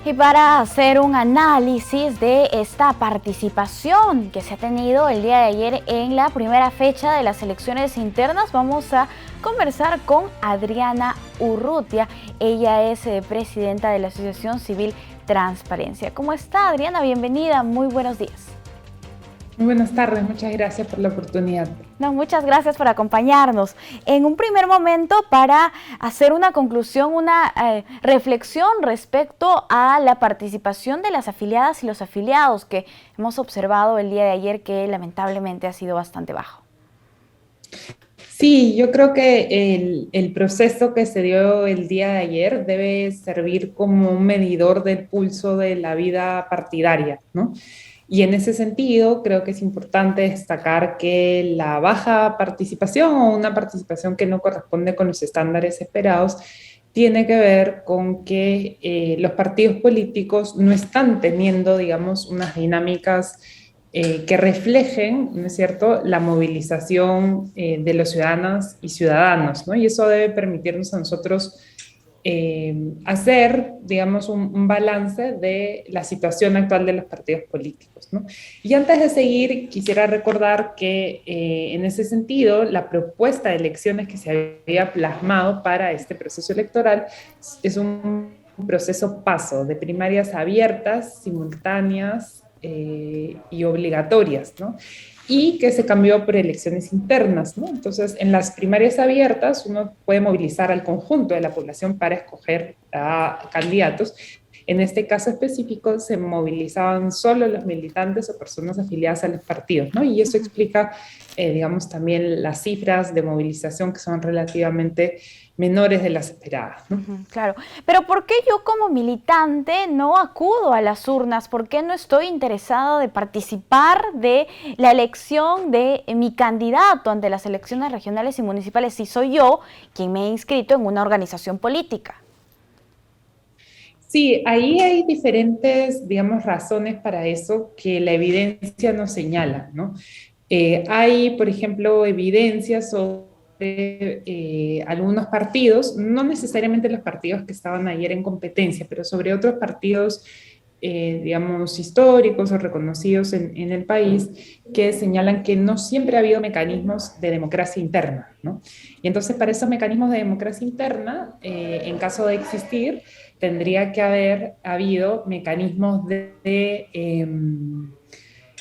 Y para hacer un análisis de esta participación que se ha tenido el día de ayer en la primera fecha de las elecciones internas, vamos a conversar con Adriana Urrutia. Ella es presidenta de la Asociación Civil Transparencia. ¿Cómo está, Adriana? Bienvenida, muy buenos días. Muy buenas tardes, muchas gracias por la oportunidad. No, muchas gracias por acompañarnos. En un primer momento, para hacer una conclusión, una reflexión respecto a la participación de las afiliadas y los afiliados que hemos observado el día de ayer, que lamentablemente ha sido bastante bajo. Sí, yo creo que el proceso que se dio el día de ayer debe servir como un medidor del pulso de la vida partidaria, ¿no? Y en ese sentido, creo que es importante destacar que la baja participación o una participación que no corresponde con los estándares esperados tiene que ver con que los partidos políticos no están teniendo, digamos, unas dinámicas que reflejen, ¿no es cierto?, la movilización de los ciudadanas y ciudadanos, ¿no? Y eso debe permitirnos a nosotros hacer, digamos, un balance de la situación actual de los partidos políticos, ¿no? Y antes de seguir, quisiera recordar que en ese sentido, la propuesta de elecciones que se había plasmado para este proceso electoral es un proceso paso de primarias abiertas, simultáneas y obligatorias, ¿no? Y que se cambió por elecciones internas, ¿no? Entonces, en las primarias abiertas uno puede movilizar al conjunto de la población para escoger a candidatos. En este caso específico se movilizaban solo los militantes o personas afiliadas a los partidos, ¿no? Y eso explica, digamos, también las cifras de movilización que son relativamente menores de las esperadas, ¿no? Claro, pero ¿por qué yo como militante no acudo a las urnas? ¿Por qué no estoy interesada de participar de la elección de mi candidato ante las elecciones regionales y municipales si soy yo quien me he inscrito en una organización política? Sí, ahí hay diferentes, digamos, razones para eso que la evidencia nos señala, ¿no? Hay, por ejemplo, evidencia sobre algunos partidos, no necesariamente los partidos que estaban ayer en competencia, pero sobre otros partidos, digamos, históricos o reconocidos en el país, que señalan que no siempre ha habido mecanismos de democracia interna, ¿no? Y entonces, para esos mecanismos de democracia interna, en caso de existir, tendría que haber habido mecanismos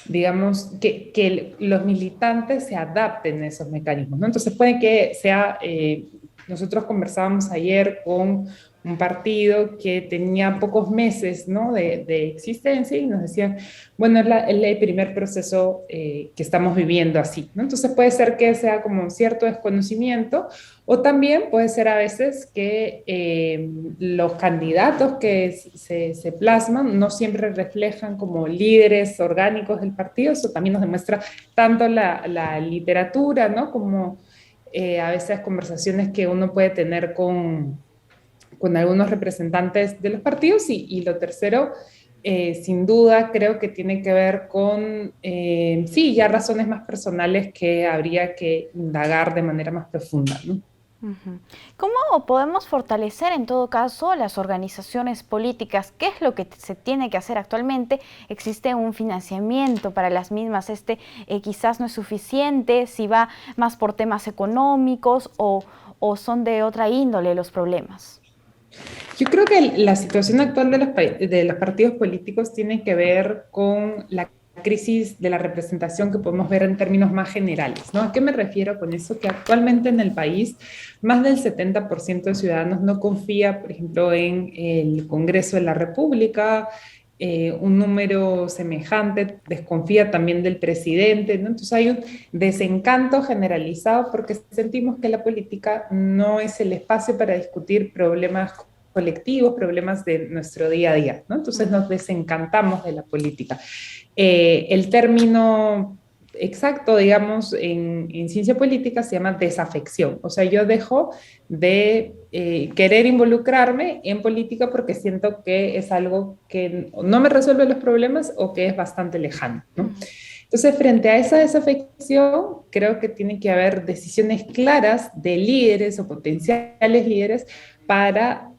digamos, que los militantes se adapten a esos mecanismos, ¿no? Entonces puede que sea, nosotros conversábamos ayer con un partido que tenía pocos meses, ¿no?, de existencia y nos decían, bueno, es el primer proceso que estamos viviendo así, ¿no? Entonces puede ser que sea como un cierto desconocimiento o también puede ser a veces que los candidatos que se plasman no siempre reflejan como líderes orgánicos del partido. Eso también nos demuestra tanto la literatura, ¿no?, como a veces conversaciones que uno puede tener con algunos representantes de los partidos. Y lo tercero, sin duda, creo que tiene que ver con, sí, ya razones más personales que habría que indagar de manera más profunda, ¿no? ¿Cómo podemos fortalecer en todo caso las organizaciones políticas? ¿Qué es lo que se tiene que hacer actualmente? ¿Existe un financiamiento para las mismas? Quizás no es suficiente, si va más por temas económicos o son de otra índole los problemas. Yo creo que la situación actual de los partidos políticos tiene que ver con la crisis de la representación que podemos ver en términos más generales, ¿no? ¿A qué me refiero con eso? Que actualmente en el país más del 70% de ciudadanos no confía, por ejemplo, en el Congreso de la República. Un número semejante desconfía también del presidente, ¿no? Entonces hay un desencanto generalizado porque sentimos que la política no es el espacio para discutir problemas colectivos, problemas de nuestro día a día, ¿no? Entonces nos desencantamos de la política. El término exacto, digamos, en ciencia política se llama desafección. O sea, yo dejo de querer involucrarme en política porque siento que es algo que no me resuelve los problemas o que es bastante lejano, ¿no? Entonces, frente a esa desafección, creo que tiene que haber decisiones claras de líderes o potenciales líderes para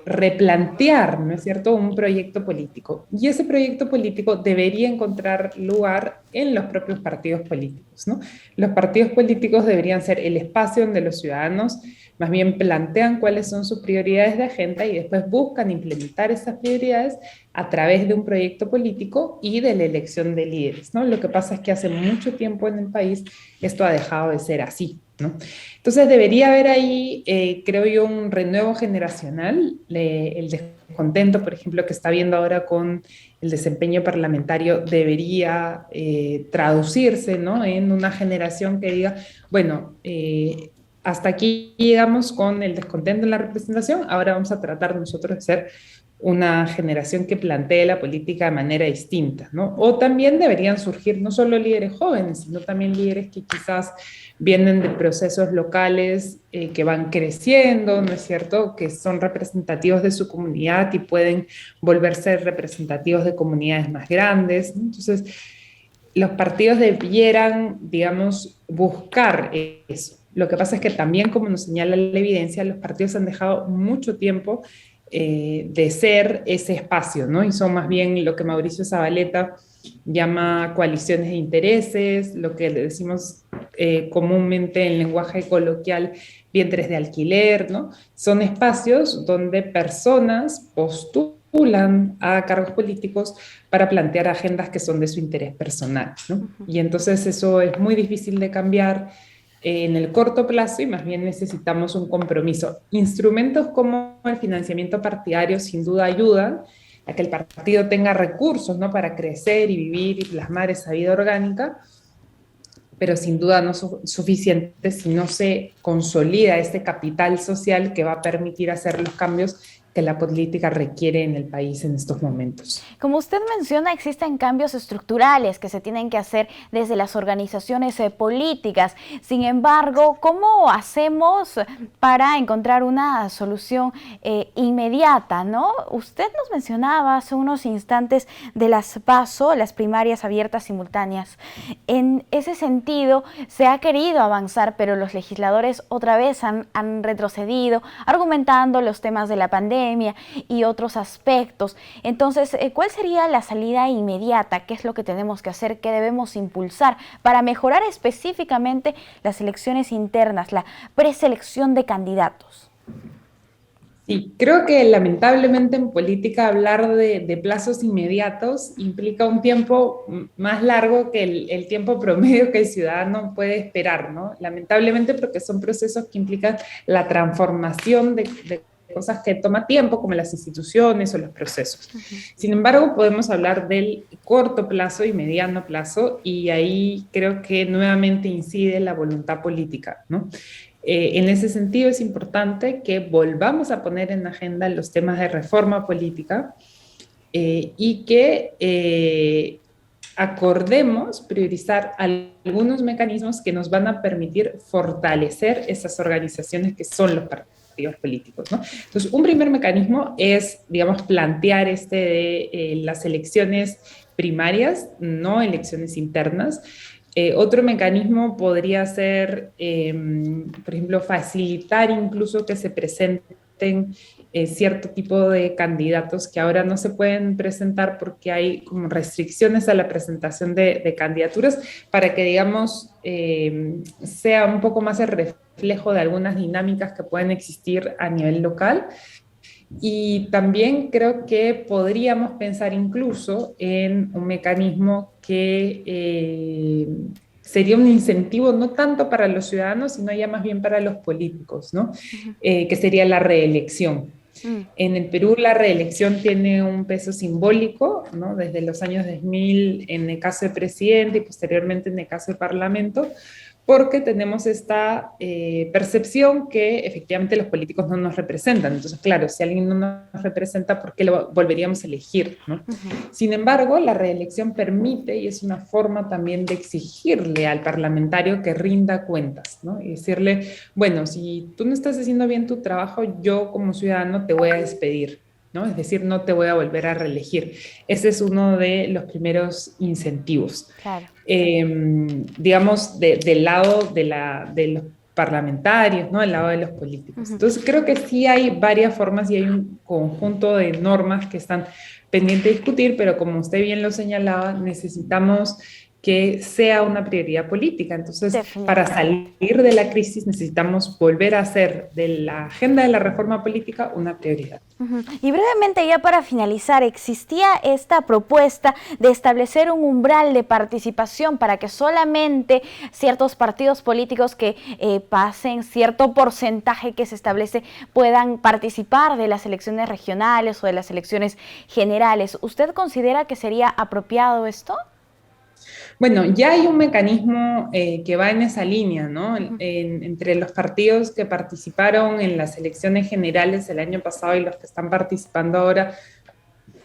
replantear, ¿no es cierto?, un proyecto político. Y ese proyecto político debería encontrar lugar en los propios partidos políticos, ¿no? Los partidos políticos deberían ser el espacio donde los ciudadanos más bien plantean cuáles son sus prioridades de agenda y después buscan implementar esas prioridades a través de un proyecto político y de la elección de líderes, ¿no? Lo que pasa es que hace mucho tiempo en el país esto ha dejado de ser así, ¿no? Entonces debería haber ahí, creo yo, un renuevo generacional, el descontento, por ejemplo, que está viendo ahora con el desempeño parlamentario debería traducirse, ¿no?, en una generación que diga, bueno, hasta aquí llegamos con el descontento en la representación, ahora vamos a tratar nosotros de ser una generación que plantee la política de manera distinta, ¿no? O también deberían surgir no solo líderes jóvenes, sino también líderes que quizás vienen de procesos locales que van creciendo, ¿no es cierto?, que son representativos de su comunidad y pueden volverse representativos de comunidades más grandes, ¿no? Entonces, los partidos debieran, digamos, buscar eso. Lo que pasa es que también, como nos señala la evidencia, los partidos han dejado mucho tiempo de ser ese espacio, ¿no? Y son más bien lo que Mauricio Zabaleta llama coaliciones de intereses, lo que le decimos comúnmente en lenguaje coloquial, vientres de alquiler, ¿no? Son espacios donde personas postulan a cargos políticos para plantear agendas que son de su interés personal, ¿no? Y entonces eso es muy difícil de cambiar en el corto plazo y más bien necesitamos un compromiso. Instrumentos como el financiamiento partidario sin duda ayudan a que el partido tenga recursos, ¿no?, para crecer y vivir y plasmar esa vida orgánica, pero sin duda no son suficientes si no se consolida este capital social que va a permitir hacer los cambios que la política requiere en el país en estos momentos. Como usted menciona, existen cambios estructurales que se tienen que hacer desde las organizaciones políticas. Sin embargo, ¿cómo hacemos para encontrar una solución inmediata, ¿no? Usted nos mencionaba hace unos instantes de las PASO, las primarias abiertas simultáneas. En ese sentido, se ha querido avanzar, pero los legisladores otra vez han retrocedido, argumentando los temas de la pandemia y otros aspectos. Entonces, ¿cuál sería la salida inmediata? ¿Qué es lo que tenemos que hacer? ¿Qué debemos impulsar para mejorar específicamente las elecciones internas, la preselección de candidatos? Sí, creo que lamentablemente en política hablar de plazos inmediatos implica un tiempo más largo que el tiempo promedio que el ciudadano puede esperar, ¿no? Lamentablemente porque son procesos que implican la transformación de cosas que toma tiempo, como las instituciones o los procesos. Sin embargo, podemos hablar del corto plazo y mediano plazo, y ahí creo que nuevamente incide la voluntad política, ¿no? En ese sentido es importante que volvamos a poner en agenda los temas de reforma política y que acordemos priorizar algunos mecanismos que nos van a permitir fortalecer esas organizaciones que son los partidos políticos, ¿no? Entonces, un primer mecanismo es, digamos, plantear las elecciones primarias, no elecciones internas. Otro mecanismo podría ser, por ejemplo, facilitar incluso que se presenten cierto tipo de candidatos que ahora no se pueden presentar porque hay como restricciones a la presentación de candidaturas, para que, digamos, sea un poco más el reflejo de algunas dinámicas que pueden existir a nivel local. Y también creo que podríamos pensar incluso en un mecanismo que sería un incentivo no tanto para los ciudadanos, sino ya más bien para los políticos, ¿no? Que sería la reelección. En el Perú la reelección tiene un peso simbólico, ¿no?, desde los años 2000 en el caso de presidente y posteriormente en el caso del Parlamento, porque tenemos esta percepción que efectivamente los políticos no nos representan. Entonces, claro, si alguien no nos representa, ¿por qué lo volveríamos a elegir, ¿no? Sin embargo, la reelección permite, y es una forma también de exigirle al parlamentario que rinda cuentas, ¿no? Y decirle, bueno, si tú no estás haciendo bien tu trabajo, yo como ciudadano te voy a despedir, ¿no? Es decir, no te voy a volver a reelegir. Ese es uno de los primeros incentivos. Claro. Digamos, del lado de los parlamentarios, ¿no? Al lado de los políticos. Entonces creo que sí hay varias formas y hay un conjunto de normas que están pendientes de discutir, pero como usted bien lo señalaba, necesitamos que sea una prioridad política. Entonces, para salir de la crisis necesitamos volver a hacer de la agenda de la reforma política una prioridad. Y brevemente, ya para finalizar, ¿existía esta propuesta de establecer un umbral de participación para que solamente ciertos partidos políticos que pasen cierto porcentaje que se establece puedan participar de las elecciones regionales o de las elecciones generales? ¿Usted considera que sería apropiado esto? Bueno, ya hay un mecanismo que va en esa línea, ¿no? Entre los partidos que participaron en las elecciones generales el año pasado y los que están participando ahora,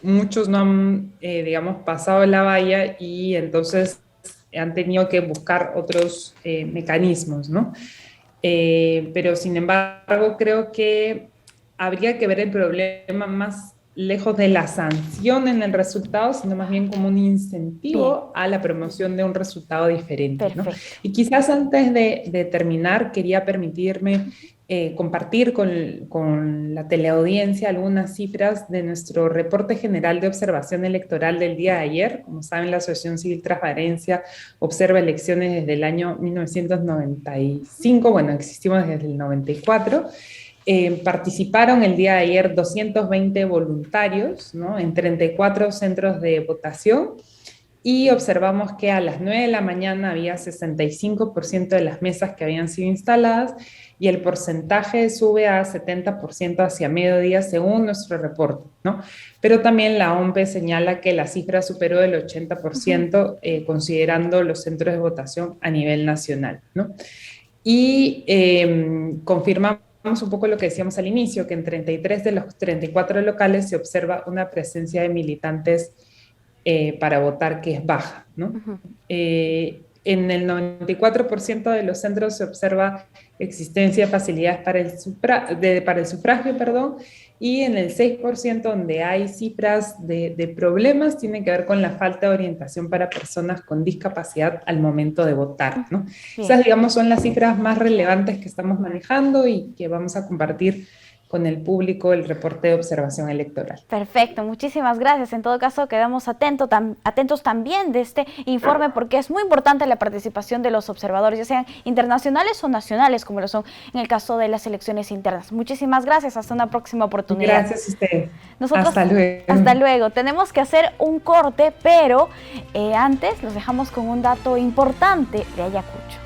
muchos no han, digamos, pasado la valla y entonces han tenido que buscar otros mecanismos, ¿no? Pero sin embargo, creo que habría que ver el problema más lejos de la sanción en el resultado, sino más bien como un incentivo a la promoción de un resultado diferente, ¿no? Y quizás antes de terminar, quería permitirme compartir con la teleaudiencia algunas cifras de nuestro reporte general de observación electoral del día de ayer. Como saben, la Asociación Civil Transparencia observa elecciones desde el año 1995, bueno, existimos desde el 94. Participaron el día de ayer 220 voluntarios, ¿no? En 34 centros de votación y observamos que a las 9 de la mañana había 65% de las mesas que habían sido instaladas y el porcentaje sube a 70% hacia mediodía según nuestro reporte, ¿no? Pero también la OMPE señala que la cifra superó el 80% considerando los centros de votación a nivel nacional, ¿no? Y confirmamos un poco lo que decíamos al inicio, que en 33 de los 34 locales se observa una presencia de militantes para votar que es baja, ¿no? En el 94% de los centros se observa existencia de facilidades para el sufragio, perdón, y en el 6% donde hay cifras de problemas tiene que ver con la falta de orientación para personas con discapacidad al momento de votar, ¿no? Esas, digamos, son las cifras más relevantes que estamos manejando y que vamos a compartir con el público el reporte de observación electoral. Perfecto, muchísimas gracias. En todo caso, quedamos atentos también de este informe porque es muy importante la participación de los observadores, ya sean internacionales o nacionales, como lo son en el caso de las elecciones internas. Muchísimas gracias, hasta una próxima oportunidad. Gracias a usted. Nosotros, hasta luego. Hasta luego. Tenemos que hacer un corte, pero antes los dejamos con un dato importante de Ayacucho.